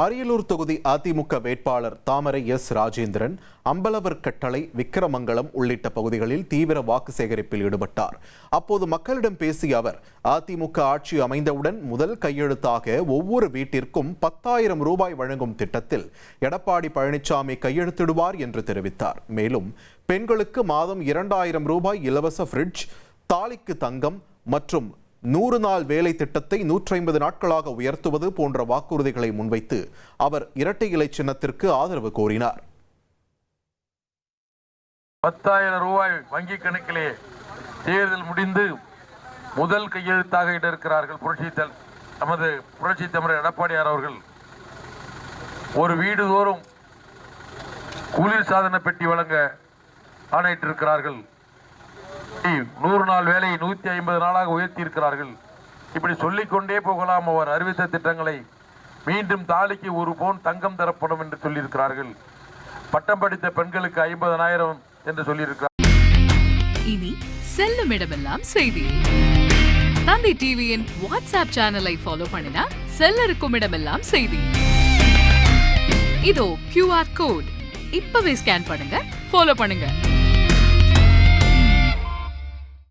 அரியலூர் தொகுதி அதிமுக வேட்பாளர் தாமரை எஸ் ராஜேந்திரன் அம்பலவர் கட்டளை, விக்கிரமங்கலம் உள்ளிட்ட பகுதிகளில் தீவிர வாக்கு சேகரிப்பில் ஈடுபட்டார். அப்போது மக்களிடம் பேசிய அவர், அதிமுக ஆட்சி அமைந்தவுடன் முதல் கையெழுத்தாக ஒவ்வொரு வீட்டிற்கும் 10,000 ரூபாய் வழங்கும் திட்டத்தில் எடப்பாடி பழனிசாமி கையெழுத்திடுவார் என்று தெரிவித்தார். மேலும் பெண்களுக்கு மாதம் 2,000 ரூபாய் இலவச ஃப்ரிட்ஜ், தாலிக்கு தங்கம் மற்றும் 100 நாள் வேலை திட்டத்தை 150 நாட்களாக உயர்த்துவது போன்ற வாக்குறுதிகளை முன்வைத்து அவர் இரட்டை இலை சின்னத்திற்கு ஆதரவு கோரினார். 10,000 ரூபாய் வங்கி கணக்கிலே தேர்தல் முடிந்து முதல் கையெழுத்தாக இட இருக்கிறார்கள் நமது புரட்சி தமிழர் எடப்பாடியார் அவர்கள். ஒரு வீடு தோறும் குளிர் சாதன பெட்டி வழங்க ஆணையிட்டிருக்கிறார்கள். 100 நாள் வேலையை 150 நாளாக உயர்த்தி இருக்கிறார்கள். இப்படி சொல்லிக்கொண்டே போகலாம். அவர் அறிவித்த திட்டங்களை மீண்டும் தாலிக்கு 1 பவுன் தங்கம் தரப்படும் என்று சொல்லியிருக்கிறார்கள். பட்டம் படித்த பெண்களுக்கு 50,000 என்று சொல்லியிருக்கிறார். இனி செல்லும் இடமெல்லாம் செய்தி. தந்தி டிவியின் வாட்ஸ்அப் சேனலை ஃபாலோ பண்ணினா செல்ல இருக்கும் இடமெல்லாம் செய்தி. இதோ QR கோட் இப்பவே ஸ்கேன் பண்ணுங்க, ஃபாலோ பண்ணுங்க.